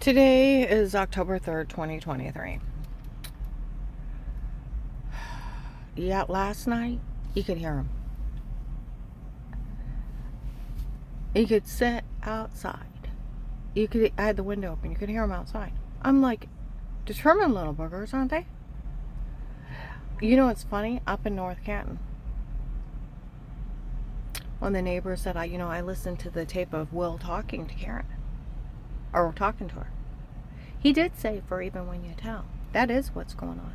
Today is October 3rd, 2023. Yeah, last night, you could hear him. You could sit outside. I had the window open. You could hear him outside. I'm like, determined little boogers, aren't they? You know what's funny? Up in North Canton, one of the neighbors said, I listened to the tape of Will talking to Karen. Or talking to her. He did say, for even when you tell. That is what's going on.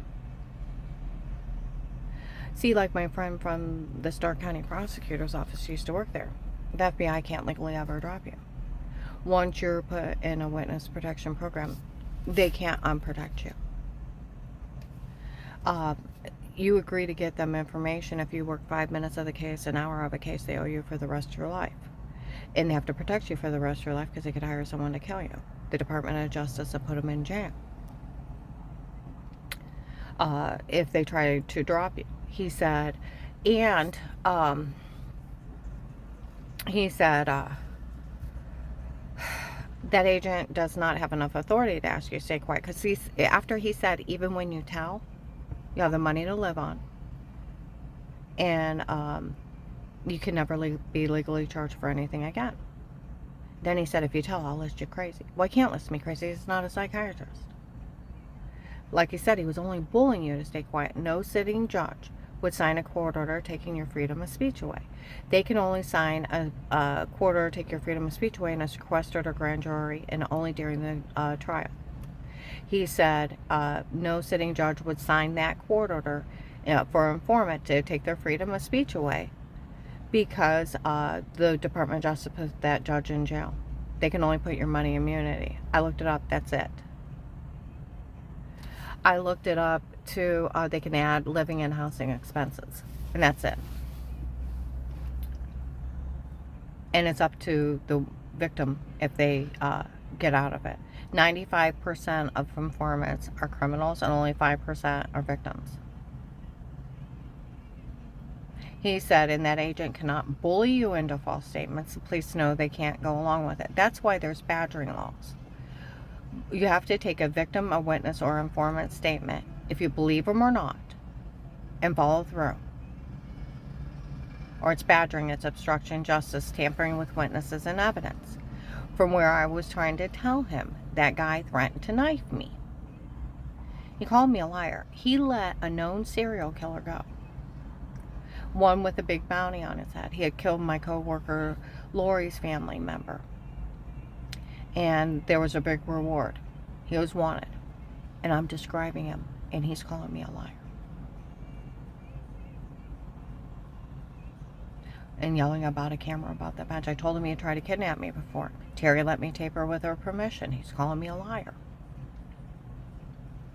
See, like my friend from the Stark County Prosecutor's Office used to work there. The FBI can't legally ever drop you. Once you're put in a witness protection program, they can't unprotect you. You agree to get them information. If you work 5 minutes of the case, an hour of a case, they owe you for the rest of your life. And they have to protect you for the rest of your life because they could hire someone to kill you. The Department of Justice will put them in jail. If they try to drop you. He said, that agent does not have enough authority to ask you to stay quiet. Because after he said, even when you tell, you have the money to live on. And you can never be legally charged for anything again. Then he said, if you tell, I'll list you crazy. Well, he can't list me crazy. He's not a psychiatrist. Like he said, he was only bullying you to stay quiet. No sitting judge would sign a court order taking your freedom of speech away. They can only sign a court order take your freedom of speech away in a sequestered or grand jury and only during the trial. He said no sitting judge would sign that court order for an informant to take their freedom of speech away because the Department of Justice put that judge in jail. They can only put your money immunity. I looked it up. That's it. I looked it up too. They can add living and housing expenses, and that's it. And it's up to the victim if they get out of it. 95% of informants are criminals, and only 5% are victims. He said, and that agent cannot bully you into false statements. The police know they can't go along with it. That's why there's badgering laws. You have to take a victim, a witness, or informant statement, if you believe them or not, and follow through. Or it's badgering, it's obstruction of justice, tampering with witnesses and evidence. From where I was trying to tell him, that guy threatened to knife me. He called me a liar. He let a known serial killer go. One with a big bounty on his head. He had killed my co-worker Lori's family member. And there was a big reward. He was wanted. And I'm describing him, and he's calling me a liar. And yelling about a camera about that badge. I told him he had tried to kidnap me before. Terry let me tape her with her permission. He's calling me a liar.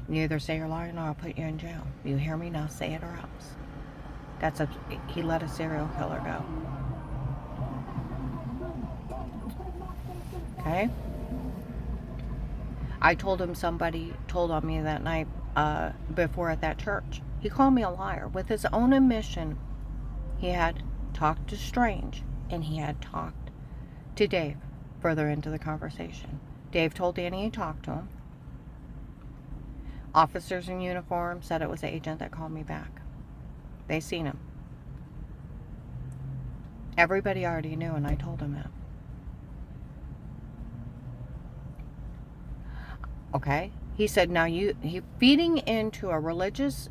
You either say you're a liar or I'll put you in jail. You hear me? Now say it or else. He let a serial killer go. Okay? I told him somebody told on me that night before at that church. He called me a liar. With his own admission, he had talked to Strange and he had talked to Dave further into the conversation. Dave told Danny he talked to him. Officers in uniform said it was the agent that called me back. They seen him. Everybody already knew, and I told him that. Okay? He said, now he feeding into a religious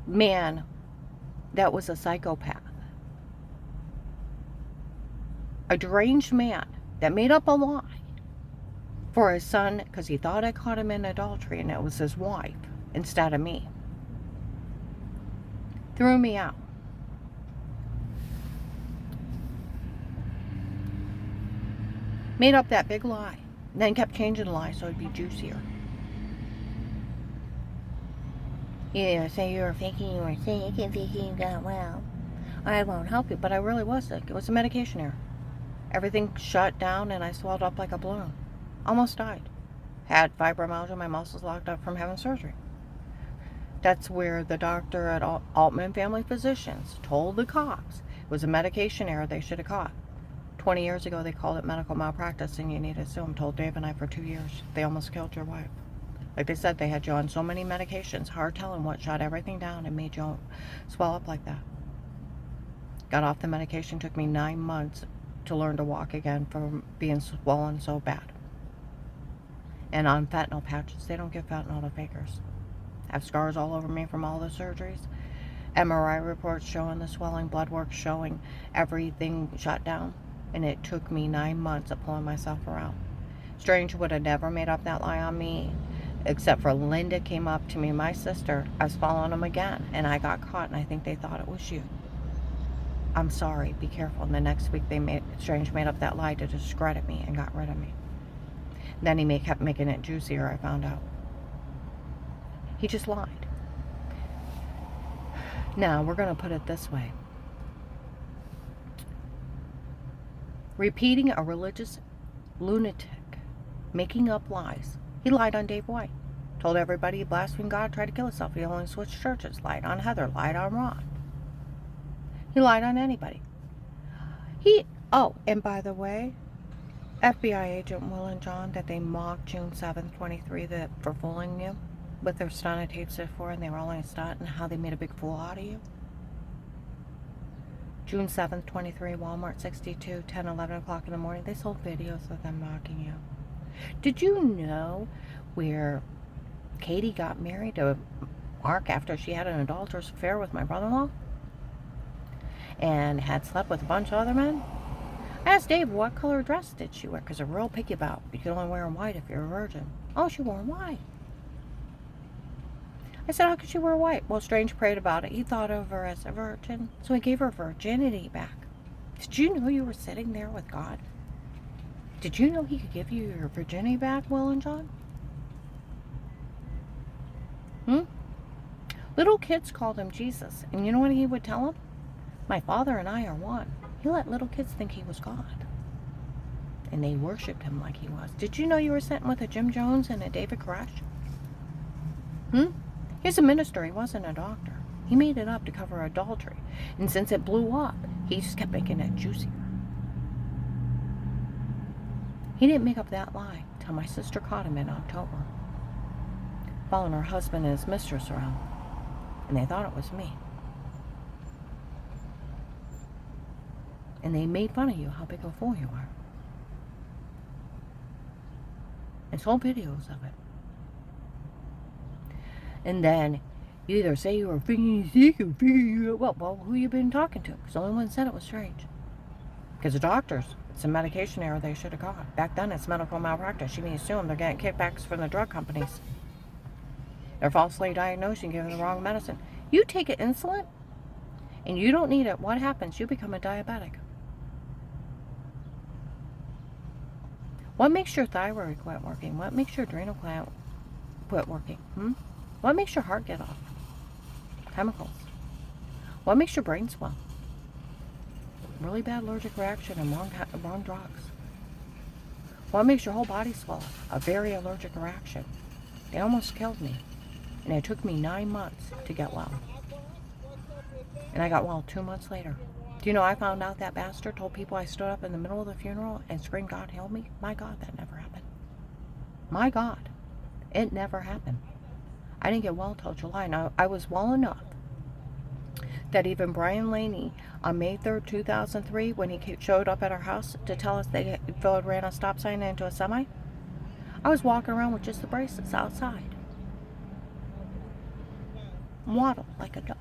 man that was a psychopath. A deranged man that made up a lie for his son because he thought I caught him in adultery and it was his wife instead of me. Threw me out. Made up that big lie. Then kept changing the lie so it'd be juicier. You say you were faking, you were sick, and thinking you got well. I won't help you, but I really was sick. It was a medication error. Everything shut down and I swelled up like a balloon. Almost died. Had fibromyalgia, my muscles locked up from having surgery. That's where the doctor at Altman Family Physicians told the cops it was a medication error they should have caught. 20 years ago, they called it medical malpractice, and you need to sue them. Told Dave and I for 2 years. They almost killed your wife. Like they said, they had you on so many medications. Hard telling what shot everything down and made you swell up like that. Got off the medication. Took me 9 months to learn to walk again from being swollen so bad. And on fentanyl patches. They don't give fentanyl to fakers. I have scars all over me from all the surgeries. MRI reports showing the swelling. Blood work showing everything shut down. And it took me 9 months of pulling myself around. Strange would have never made up that lie on me, except for Linda came up to me, my sister. I was following them again, and I got caught, and I think they thought it was you. I'm sorry, be careful. And the next week, Strange made up that lie to discredit me and got rid of me. Then he kept making it juicier, I found out. He just lied. Now, we're going to put it this way. Repeating a religious lunatic, making up lies. He lied on Dave White. Told everybody he blasphemed God, tried to kill himself. He only switched churches. Lied on Heather. Lied on Ron. He lied on anybody. And by the way, FBI agent Will and John, that they mocked June 7th, 23, for fooling you with their stunt at Tape 4, and they were only a stunt, and how they made a big fool out of you. June 7th, 23, Walmart 62, 10, 11 o'clock in the morning. They sold videos of them mocking you. Did you know where Katie got married to Mark after she had an adulterous affair with my brother-in-law? And had slept with a bunch of other men? I asked Dave, what color dress did she wear? Because they're real picky about, you can only wear them white if you're a virgin. Oh, she wore white. I said, how could she wear white? Well, Strange prayed about it. He thought of her as a virgin, so he gave her virginity back. Did you know you were sitting there with God? Did you know he could give you your virginity back, Will and John? Little kids called him Jesus, and you know what he would tell them? My Father and I are one. He let little kids think he was God, and they worshipped him like he was. Did you know you were sitting with a Jim Jones and a David Koresh? He's a minister. He wasn't a doctor. He made it up to cover adultery. And since it blew up, he just kept making it juicier. He didn't make up that lie till my sister caught him in October, following her husband and his mistress around. And they thought it was me. And they made fun of you, how big a fool you are. And sold videos of it. And then you either say you were freaking sick or figure well, who you been talking to? Because the only one said it was Strange. Because the doctors, it's a medication error they should have caught. Back then, it's medical malpractice. You may assume they're getting kickbacks from the drug companies. They're falsely diagnosed and giving the wrong medicine. You take an insulin, and you don't need it. What happens? You become a diabetic. What makes your thyroid quit working? What makes your adrenal gland quit working? What makes your heart get off? Chemicals. What makes your brain swell? Really bad allergic reaction and wrong drugs. What makes your whole body swell? A very allergic reaction. They almost killed me. And it took me 9 months to get well. And I got well 2 months later. Do you know I found out that bastard told people I stood up in the middle of the funeral and screamed, God help me? My God, that never happened. My God, it never happened. I didn't get well till July. Now, I was well enough that even Brian Laney on May 3rd, 2003, when he showed up at our house to tell us Phil had ran a stop sign into a semi, I was walking around with just the bracelets outside. Waddle like a duck.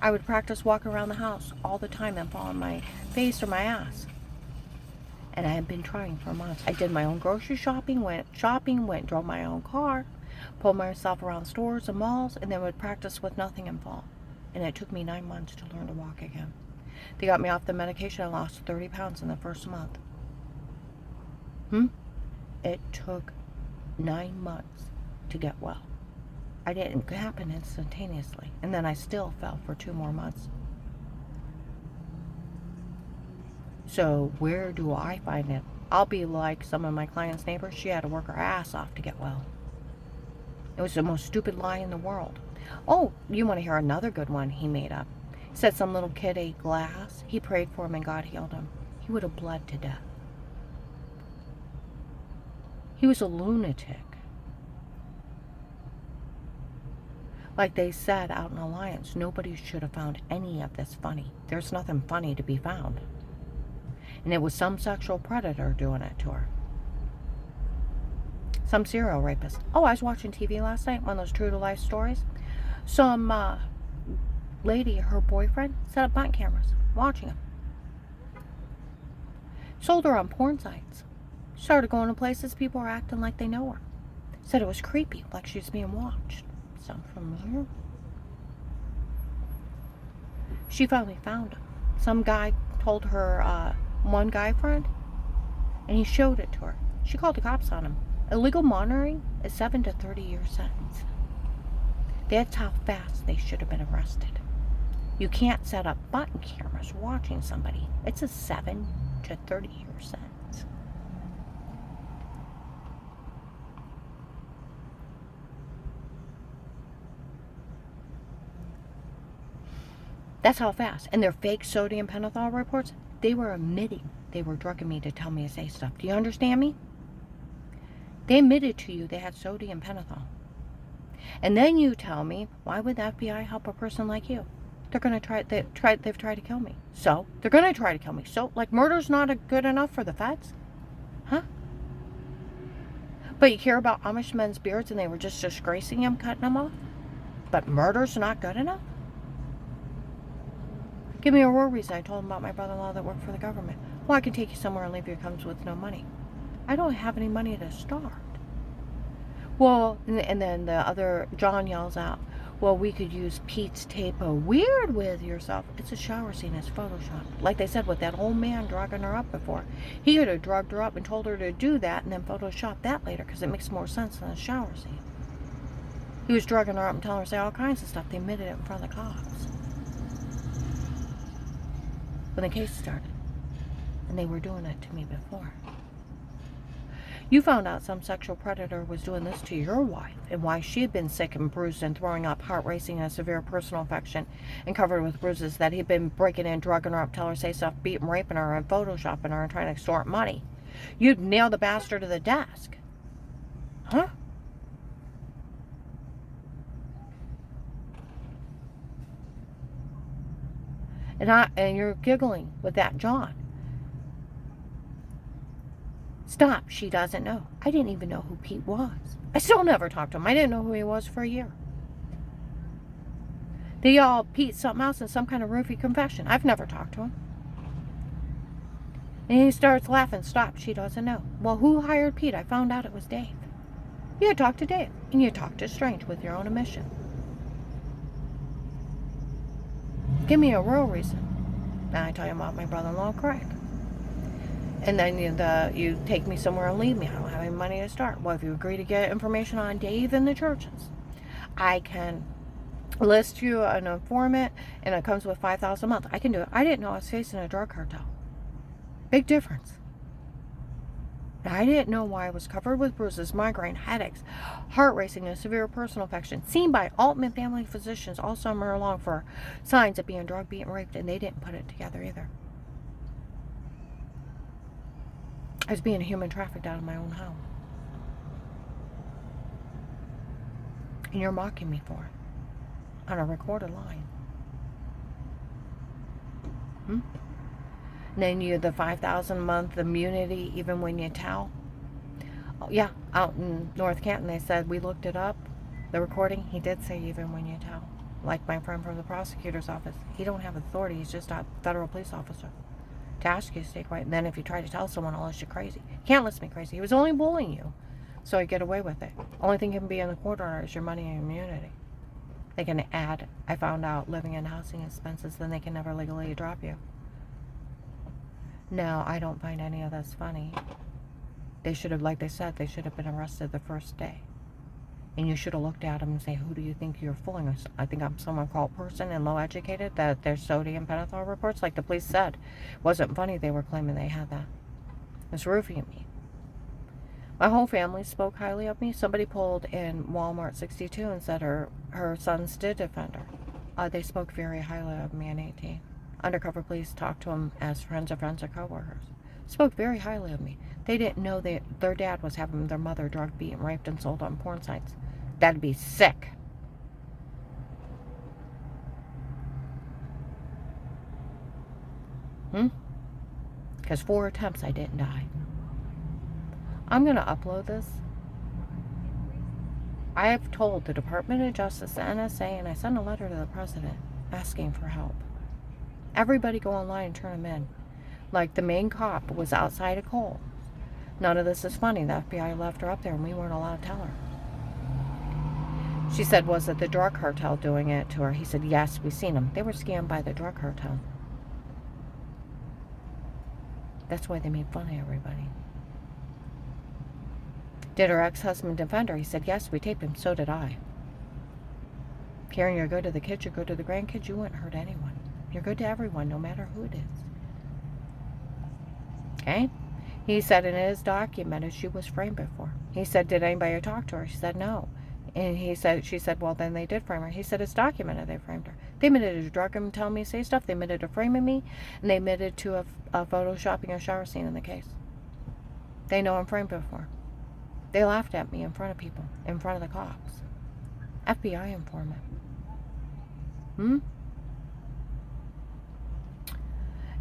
I would practice walking around the house all the time and fall on my face or my ass. And I had been trying for months. I did my own grocery shopping, drove my own car, pulled myself around stores and malls, and then would practice with nothing and fall. And it took me 9 months to learn to walk again. They got me off the medication. I lost 30 pounds in the first month. It took 9 months to get well. It didn't happen instantaneously. And then I still fell for 2 more months. So where do I find it? I'll be like some of my clients' neighbors. She had to work her ass off to get well. It was the most stupid lie in the world. Oh, you want to hear another good one he made up? He said some little kid ate glass. He prayed for him and God healed him. he would have bled to death. He was a lunatic. Like they said out in Alliance, nobody should have found any of this funny. There's nothing funny to be found. And it was some sexual predator doing it to her. Some serial rapist. Oh, I was watching TV last night, one of those true to life stories. Some lady, her boyfriend, set up bot cameras, watching him. Sold her on porn sites. Started going to places, people were acting like they know her. Said it was creepy, like she was being watched. Sound familiar? She finally found him. Some guy told her one guy friend, and he showed it to her. She called the cops on him. Illegal monitoring is 7 to 30 year sentence. That's how fast they should have been arrested. You can't set up button cameras watching somebody. It's a 7 to 30 year sentence. That's how fast. And their fake sodium pentothal reports, they were admitting they were drugging me to tell me to say stuff. Do you understand me? They admitted to you they had sodium pentothal. And then you tell me, why would the FBI help a person like you? They're going to they've tried to kill me. So, they're going to try to kill me. So, like, murder's not good enough for the feds? Huh? But you care about Amish men's beards and they were just disgracing them, cutting them off? But murder's not good enough? Give me a real reason. I told him about my brother-in-law that worked for the government. Well, I can take you somewhere and leave you comes with no money. I don't have any money to start. Well, and then the other, John yells out, well, we could use Pete's tape a weird with yourself. It's a shower scene. It's Photoshop. Like they said with that old man drugging her up before. He could have drugged her up and told her to do that and then Photoshop that later because it makes more sense than a shower scene. He was drugging her up and telling her to say all kinds of stuff. They admitted it in front of the cops. When the case started. And they were doing it to me before. You found out some sexual predator was doing this to your wife and why she had been sick and bruised and throwing up, heart racing, and a severe personal infection and covered with bruises, that he'd been breaking in, drugging her up, telling her to say stuff, beating, raping her, and photoshopping her and trying to extort money. You'd nailed the bastard to the desk. Huh? And you're giggling with that John. Stop, she doesn't know. I didn't even know who Pete was. I still never talked to him. I didn't know who he was for a year. They all Pete something else in some kind of roofie confession. I've never talked to him. And he starts laughing. Stop, she doesn't know. Well, who hired Pete? I found out it was Dave. You talked to Dave. And you talked to Strange with your own admission. Give me a real reason. Now I tell you about my brother-in-law, Craig. And then you take me somewhere and leave me. I don't have any money to start. Well, if you agree to get information on Dave and the churches, I can list you an informant, and it comes with $5,000 a month. I can do it. I didn't know I was facing a drug cartel. Big difference. I didn't know why I was covered with bruises, migraine, headaches, heart racing, and a severe personal infection, seen by Altman family physicians all summer long for signs of being drugged, being raped, and they didn't put it together either. I was being human trafficked out of my own home. And you're mocking me for it. On a recorded line. And then you the $5,000 a month immunity even when you tell. Oh, yeah, out in North Canton they said, we looked it up. The recording, he did say even when you tell. Like my friend from the prosecutor's office. He don't have authority. He's just a federal police officer. To ask you to stay quiet. And then if you try to tell someone, I'll list you crazy. You can't list me crazy. He was only bullying you. So you get away with it. Only thing can be in the court order is your money and immunity. They can add, I found out, living and housing expenses, then they can never legally drop you. No, I don't find any of this funny. They should have, like they said, they should have been arrested the first day. And you should have looked at them and say, who do you think you're fooling us? I think I'm some occult person and low educated, that there's sodium pentothal reports, like the police said. It wasn't funny they were claiming they had that. It's roofing me. My whole family spoke highly of me. Somebody pulled in Walmart 62 and said her sons did defend her. They spoke very highly of me in 18. undercover police talked to him as friends of coworkers. Spoke very highly of me. They didn't know that their dad was having their mother drugged, beaten, raped, and sold on porn sites. That'd be sick. Because 4 attempts I didn't die. I'm going to upload this. I have told the Department of Justice, the NSA, and I sent a letter to the president asking for help. Everybody go online and turn them in. Like, the main cop was outside of Cole. None of this is funny. The FBI left her up there and we weren't allowed to tell her. She said, was it the drug cartel doing it to her? He said, yes, we seen them. They were scammed by the drug cartel. That's why they made fun of everybody. Did her ex-husband defend her? He said, yes, we taped him. So did I. Karen, you're good to the kids, you're good to the grandkids. You wouldn't hurt anyone. You're good to everyone, no matter who it is. Okay? He said, and it is documented she was framed before. He said, did anybody talk to her? She said, no. And she said, well, then they did frame her. He said, it's documented they framed her. They admitted to drug him, telling me to say stuff. They admitted to framing me. And they admitted to a photoshopping a shower scene in the case. They know I'm framed before. They laughed at me in front of people, in front of the cops. FBI informant.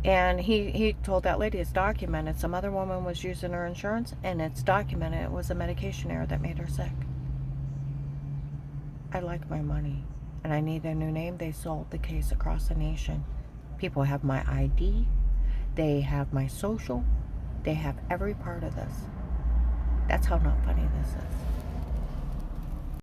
And he told that lady it's documented. Some other woman was using her insurance, and it's documented. It was a medication error that made her sick. I like my money, and I need a new name. They sold the case across the nation. People have my ID. They have my social. They have every part of this. That's how not funny this is.